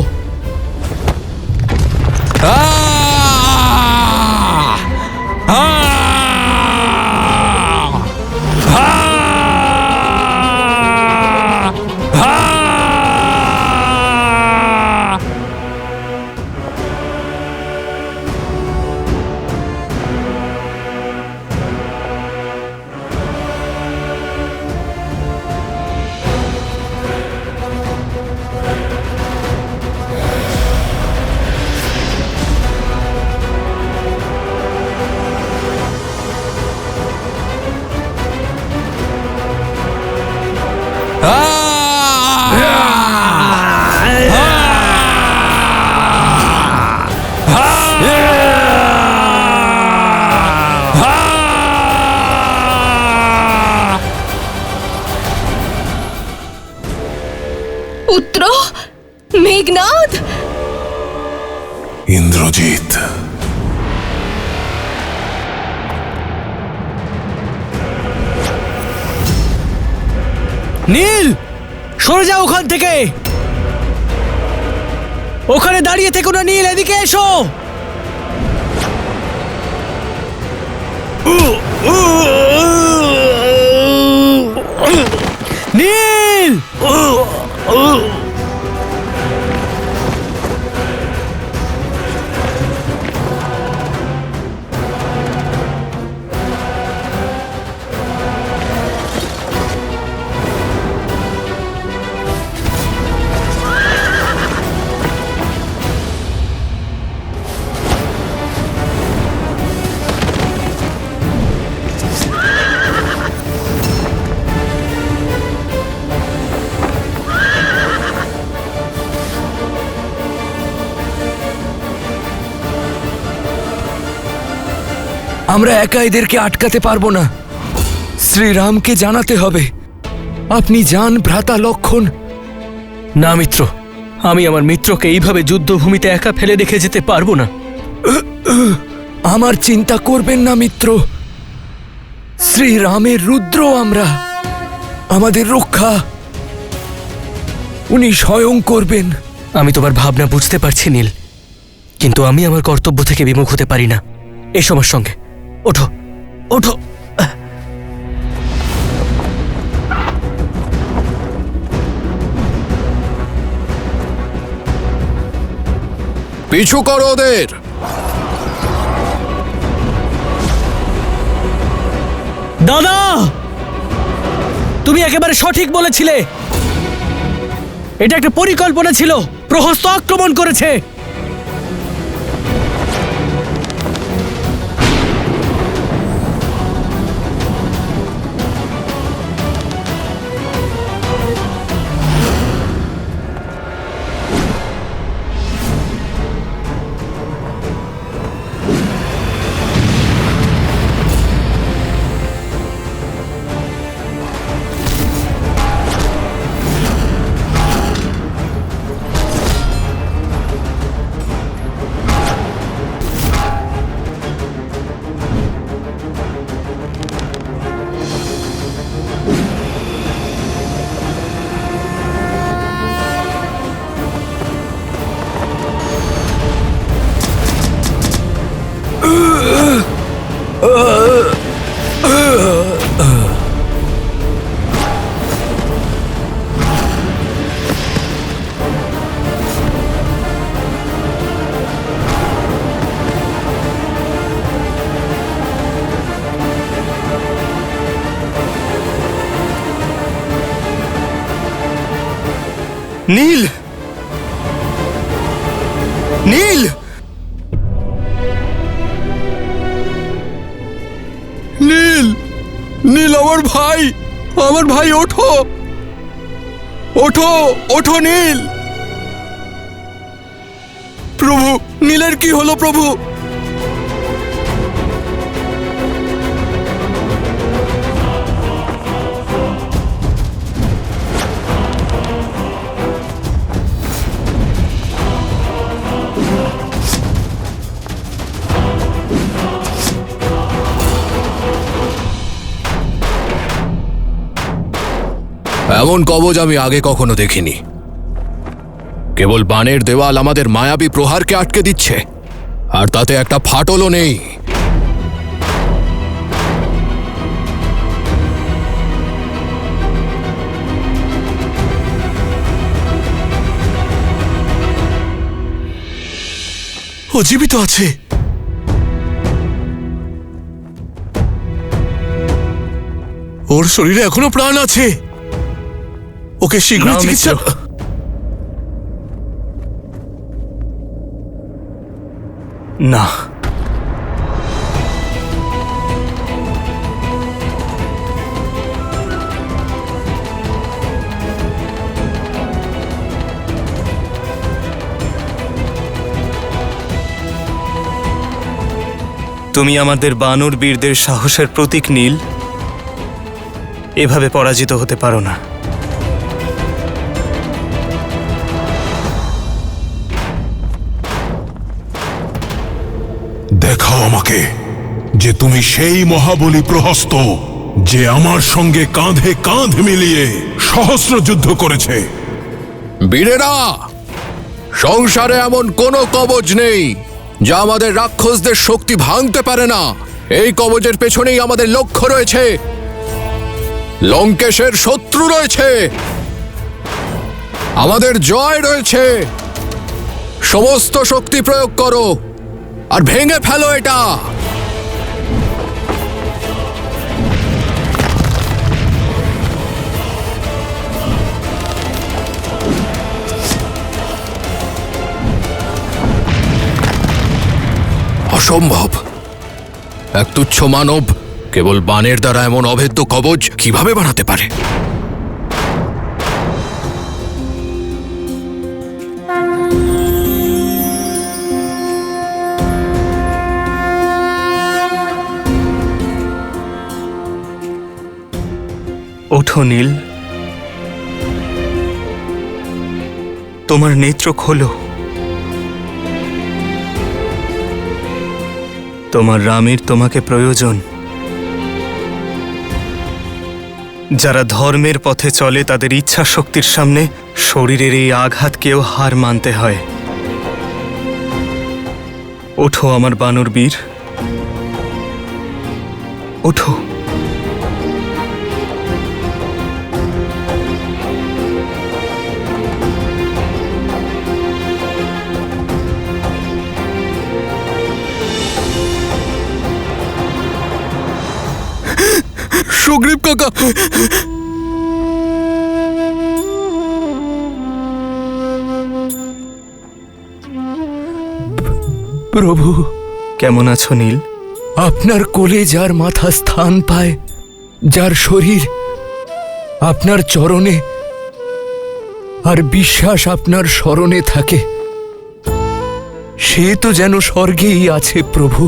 পুত্র মেঘনাদ, ইন্দ্রজিৎ, নীল, সরে যাও ওখান থেকে। ওখানে দাঁড়িয়ে থেকো না নীল, এদিকে এসো। নীল, আমরা একা এদেরকে আটকাতে পারবো না। শ্রীরামকে জানাতে হবে। আপনি যান ভ্রাতা লক্ষণ। না মিত্র, আমি আমার মিত্রকে এইভাবে যুদ্ধভূমিতে একা ফেলে রেখে যেতে পারবো না। আমার চিন্তা করবেন না মিত্র, শ্রীরামের রুদ্র আমরা, আমাদের রক্ষা উনি স্বয়ং করবেন। আমি তোমার ভাবনা বুঝতে পারছি নীল, কিন্তু আমি আমার কর্তব্য থেকে বিমুখ হতে পারি না। এসো আমার সঙ্গে, ওঠো ওঠো। পিছু করো ওদের। দাদা, তুমি একেবারে সঠিক বলেছিলে। এটা একটা পরিকল্পনা ছিল। প্রহস্ত আক্রমণ করেছে। নীল, নীল, নীল, নীল আমার ভাই, আমার ভাই, ওঠো ওঠো ওঠো নীল। প্রভু, নীলের কি হলো প্রভু? এমন কবজ আমি আগে কখনো দেখিনি। কেবল বানের দেওয়াল আমাদের মায়াবী প্রহারকে আটকে দিচ্ছে, আর তাতে একটা ফাটলও নেই। ও জীবিত আছে। ওর শরীরে এখনো প্রাণ আছে। ওকে শীঘ্রই চিকিৎসা। না, তুমি আমাদের বানর বীরদের সাহসের প্রতীক নীল। এভাবে পরাজিত হতে পারো না। দেখাও আমাকে যে তুমি সেই মহাবলী প্রহস্ত যে আমার সঙ্গে কাঁধে কাঁধ মিলিয়ে সহস্র যুদ্ধ করেছে। বীরেরা, সংসারে এমন কোনো কবচ নেই যা আমাদের রাক্ষসদের শক্তি ভাঙতে পারে না। এই কবচের পেছনেই আমাদের লক্ষ্য রয়েছে। লঙ্কেশের শত্রু রয়েছে, আমাদের জয় রয়েছে। সমস্ত শক্তি প্রয়োগ করো আর ভেঙে ফেলো এটা। অসম্ভব! এক তুচ্ছ মানব কেবল বানের দ্বারা এমন অভেদ্য কবচ কিভাবে বানাতে পারে? ওঠো নীল, তোমার নেত্র খোলো। তোমার রামের তোমাকে প্রয়োজন। যারা ধর্মের পথে চলে তাদের ইচ্ছা শক্তির সামনে শরীরের এই আঘাতকেও হার মানতে হয়। ওঠো আমার বানর বীর, ওঠো। সুগ্রীব কাকা, প্রভু, কেমন আছো নীল? আপনার কোলে যার মাথা স্থান পায়, যার শরীর আপনার চরণে আর বিশ্বাস আপনার স্মরণে থাকে, সে তো যেন স্বর্গেই আছে প্রভু।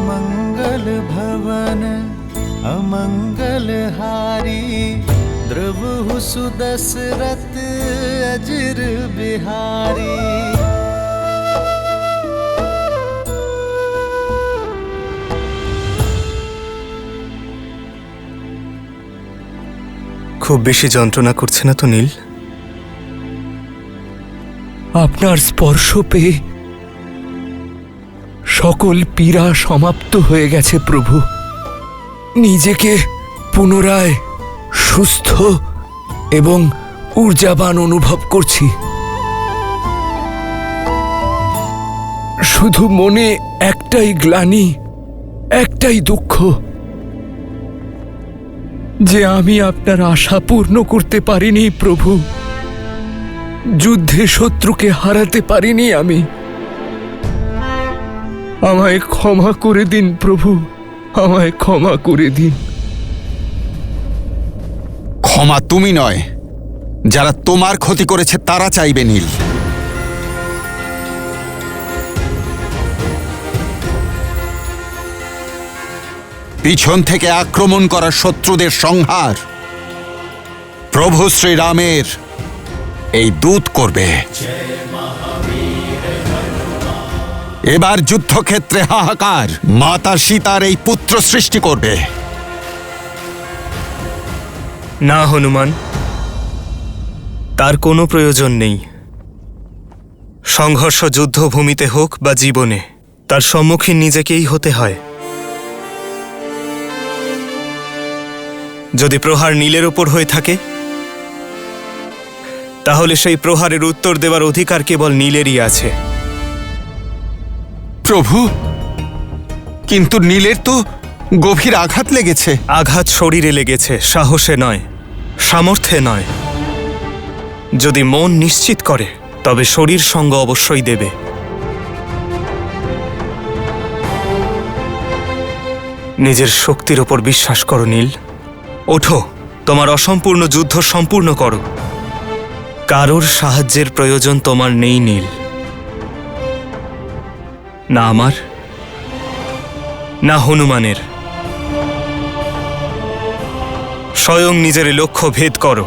मंगल भवन अमंगल हारी द्रवहु सुदशरथ अजर बिहारी। খুব বেশি যন্ত্রণা করছে না তো নীল? আপনার স্পর্শ পেয়ে সকল পীড়া সমাপ্ত হয়ে গেছে প্রভু। নিজেকে পুনরায় সুস্থ এবং ঊর্জাবান অনুভব করছি। শুধু মনে একটাই গ্লানি, একটাই দুঃখ যে আমি আপনার আশা পূর্ণ করতে পারিনি প্রভু। যুদ্ধে শত্রুকে হারাতে পারিনি আমি। আমায় ক্ষমা করে দিন প্রভু, আমায় ক্ষমা করে দিন। ক্ষমা তুমি নয়, যারা তোমার ক্ষতি করেছে তারা চাইবে নীল। পিছন থেকে আক্রমণ করা শত্রুদের সংহার প্রভু শ্রীরামের এই দূত করবে। এবার যুদ্ধক্ষেত্রে হাহাকার মাতা সীতার এই পুত্র সৃষ্টি করবে। না হনুমান, তার কোনো প্রয়োজন নেই। সংঘর্ষ যুদ্ধভূমিতে হোক বা জীবনে, তার সম্মুখীন নিজেকেই হতে হয়। যদি প্রহার নীলের ওপর হয়ে থাকে, তাহলে সেই প্রহারের উত্তর দেওয়ার অধিকার কেবল নীলেরই আছে। প্রভু, কিন্তু নীলের তো গভীর আঘাত লেগেছে। আঘাত শরীরে লেগেছে, সাহসে নয়, সামর্থ্যে নয়। যদি মন নিশ্চিত করে তবে শরীর সঙ্গ অবশ্যই দেবে। নিজের শক্তির ওপর বিশ্বাস করো নীল। ওঠো, তোমার অসম্পূর্ণ যুদ্ধ সম্পূর্ণ করো। কারোর সাহায্যের প্রয়োজন তোমার নেই নীল, না আমার না হনুমানের। স্বয়ং নিজের লক্ষ্য ভেদ করো।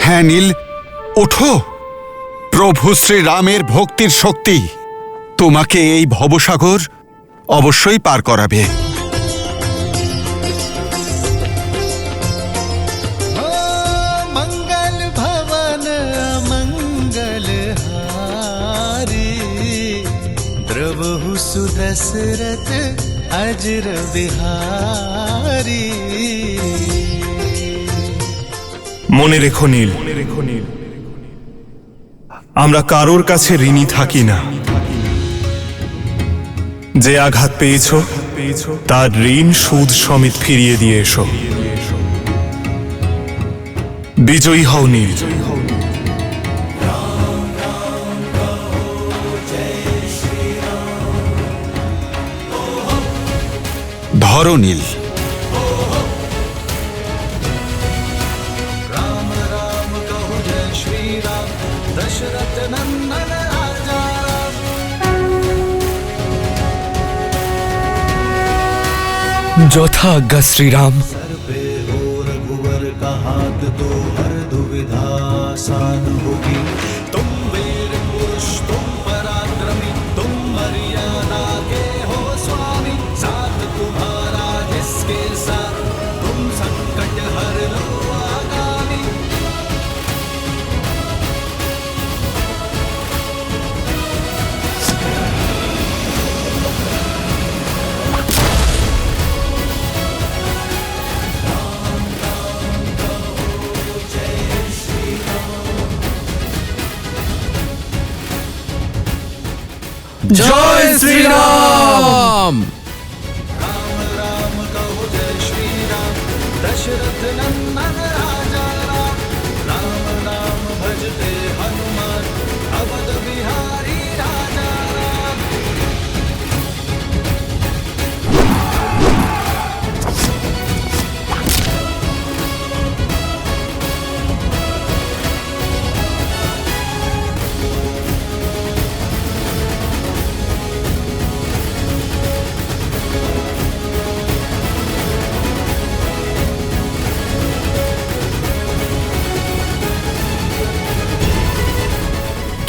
হ্যাঁ নীল, ওঠো। প্রভু শ্রীরামের ভক্তির শক্তি তোমাকে এই ভবসাগর অবশ্যই পার করাবে। मंगल भवन मंगल हारी, द्रवहु सुदशरथ अजर बिहारी। মনে রেখো নীল, আমরা কারোর কাছে ঋণী থাকি না। যে আঘাত পেয়েছ তার ঋণ সুদ সমেত ফিরিয়ে দিয়ে এসো। বিজয়ী হও নীল। ধরো নীল। राम राम कहु जय श्री राम, दशरथ नंदन राजा राम। যথা আজ্ঞা শ্রীরাম। सर पे हो रघुवर का हाथ, तो हर दुविधा आसान होगी। तुम वीर पुरुष तुम पराक्रमी, तुम मर्यादा के हो स्वामी। साथ तुम्हारा जिसके साथ, तुम संकट हर लो आगामी। জয় শ্রীরাম। राम राम कहो जय श्री राम, दशरथ नंदन राजा राम। राम नाम भजते हनुमान, अवध बिहारी राजा राम।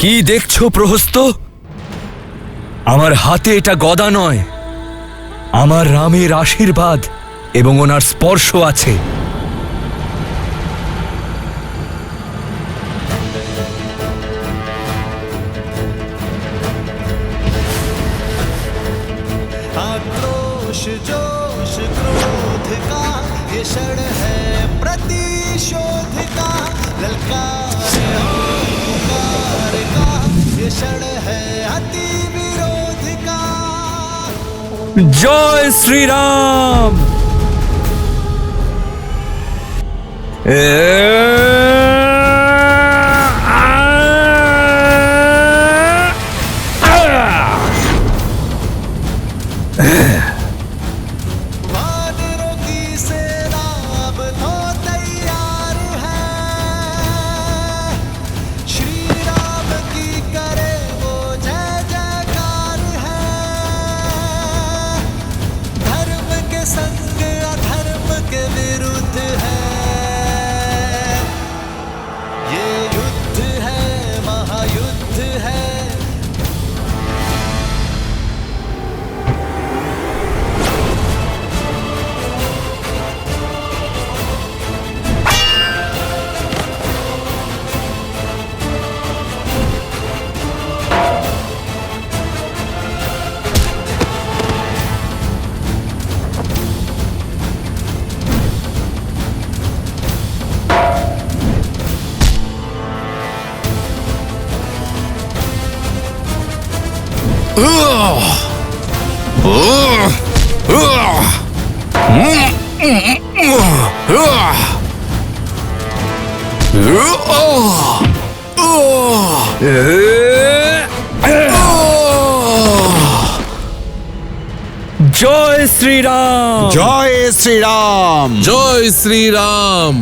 কি দেখছো প্রহস্ত? আমার হাতে এটা গদা নয়, আমার রামের আশীর্বাদ এবং ওনার স্পর্শ আছে। आक्रोश जोश क्रोध का ये क्षण है प्रतिशोध का। ललकार और पुकार का ये क्षण है अति विरोध का। জয় শ্রীরাম। वानरों की सेना अब तो तैयार है। श्री राम की करे वो जय जयकार है। धर्म के संग अधर्म के विरुद्ध है। ये युद्ध है, महायुद्ध है। জয় শ্রীরাম। জয় শ্রীরাম। জয় শ্রীরাম।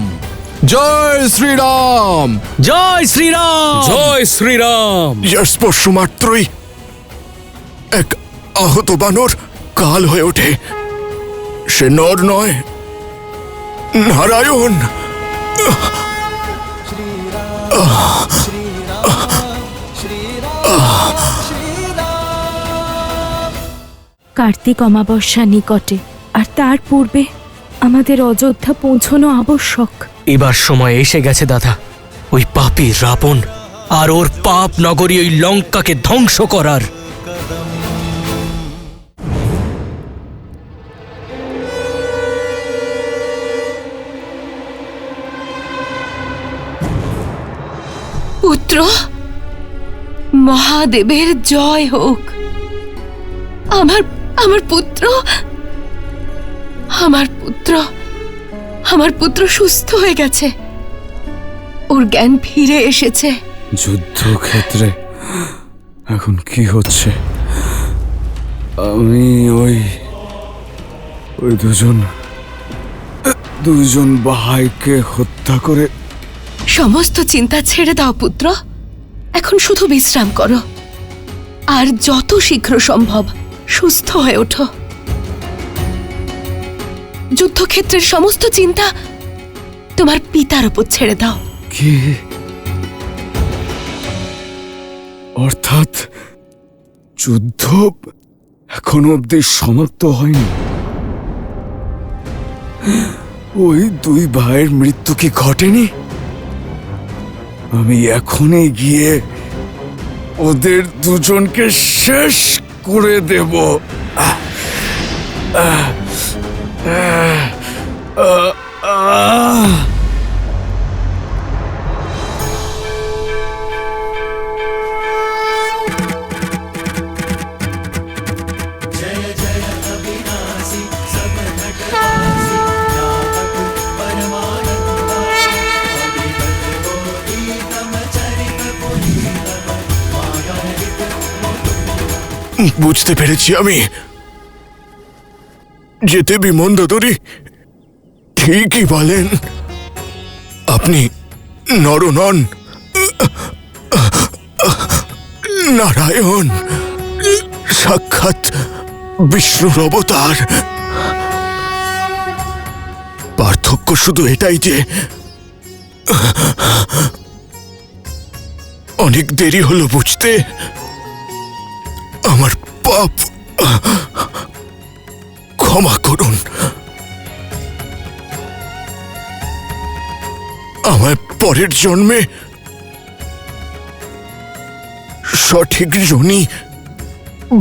জয় শ্রীরাম। জয় শ্রীরাম! জয় শ্রীরাম! যার স্পর্শ মাত্রই এক আহত বানর কাল হয়ে ওঠে। সে নর নয়, নারায়ণ। কার্তিক অমাবস্যা নিকটে, আর তার পূর্বে আমাদের অযোধ্যা পৌঁছানো আবশ্যক। এবার সময় এসে গেছে দাদা, ওই পাপী রাবণ আর ওর পাপ নগরী ওই লঙ্কাকে ধ্বংস করার। পুত্র, মহাদেবের জয় হোক। আমার আমার পুত্র আমার পুত্র আমার পুত্র সুস্থ হয়ে গেছে, ওর জ্ঞান ফিরে এসেছে। যুদ্ধক্ষেত্রে এখন কি হচ্ছে? আমি ওই দুজন ভাইকে হত্যা করে। সমস্ত চিন্তা ছেড়ে দাও পুত্র, এখন শুধু বিশ্রাম করো আর যত শীঘ্র সম্ভব সুস্থ হয়ে ওঠো। যুদ্ধক্ষেত্রের সমস্ত চিন্তা তোমার পিতার উপর ছেড়ে দাও। কি? অর্থাৎ যুদ্ধ এখনো অব্দি সমাপ্ত হয়নি? ওই দুই ভাইয়ের মৃত্যু কি ঘটেনি? আমি এখনই গিয়ে ওদের দুজনকে শেষ করে দেব। বুঝতে পেরেছি আমি, যে দেবী মন্দোদরী ঠিকই বলেন, আপনি নর নন, নারায়ণ, সাক্ষাৎ বিষ্ণুর অবতার। পার্থক্য শুধু এটাই যে অনেক দেরি হলো বুঝতে। আমার পাপ ক্ষমা করুন। আমায় পরের জন্মে সঠিক যোনি,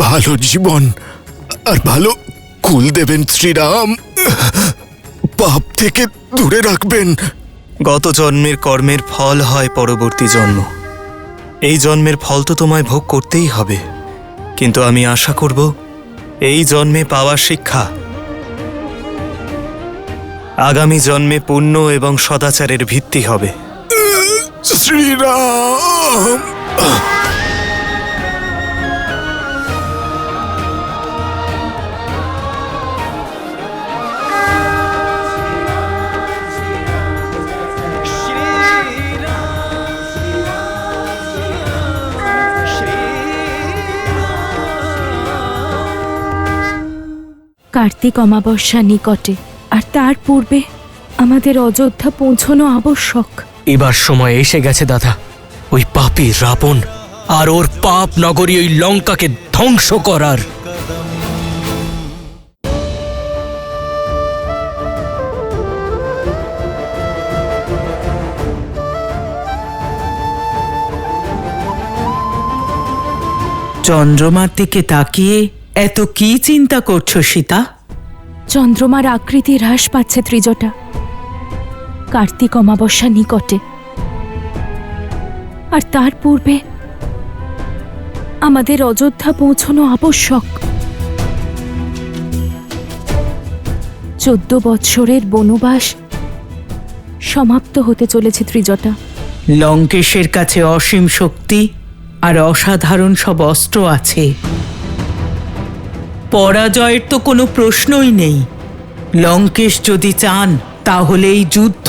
ভালো জীবন আর ভালো কুল দেবেন শ্রীরাম। পাপ থেকে দূরে রাখবেন। গত জন্মের কর্মের ফল হয় পরবর্তী জন্ম। এই জন্মের ফল তো তোমায় ভোগ করতেই হবে, কিন্তু আমি আশা করব এই জন্মে পাওয়া শিক্ষা আগামী জন্মে পুণ্য এবং সদাচারের ভিত্তি হবে। শ্রীরাম। কার্তিক অমাবস্যা নিকটে, আর তার পূর্বে আমাদের অযোধ্যা পৌঁছানো আবশ্যক। এবার সময় এসে গেছে দাদা, ওই পাপী রাবণ আর ওর পাপ নগরী ওই লঙ্কাকে ধ্বংস করার। চন্দ্রমার দিকে তাকিয়ে এত কি চিন্তা করছো সীতা? চন্দ্রমার আকৃতি হ্রাস পাচ্ছে ত্রিজটা। কার্তিক অমাবস্যা নিকটে, আর তার পূর্বে আমাদের অযোধ্যা পৌঁছানো আবশ্যক। 14 বৎসরের বনবাস সমাপ্ত হতে চলেছে ত্রিজটা। লঙ্কেশের কাছে অসীম শক্তি আর অসাধারণ সব অস্ত্র আছে। পরাজয়ের তো কোনো প্রশ্নই নেই। লঙ্কেশ যদি চান তাহলে এই যুদ্ধ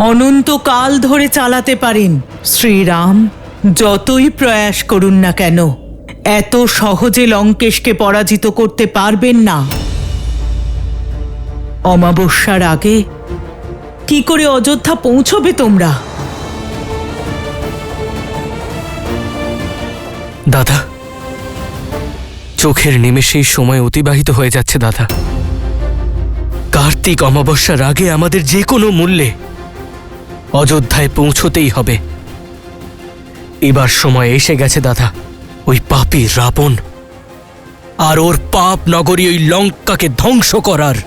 অনন্তকাল ধরে চালাতে পারেন। শ্রীরাম যতই প্রয়াস করুন না কেন, এত সহজে লঙ্কেশকে পরাজিত করতে পারবেন না। অমাবস্যার আগে কি করে অযোধ্যা পৌঁছবে তোমরা? দাদা, চোখের নিমেষেই সময় অতিবাহিত হয়ে যাচ্ছে দাদা। কার্তিক অমাবস্যার আগে আমাদের যে কোনো মূল্যে অযোধ্যায় পৌঁছতেই হবে। এবার সময় এসে গেছে দাদা, ওই পাপী রাবণ আর ওর পাপ নগরী ওই লঙ্কাকে ধ্বংস করার।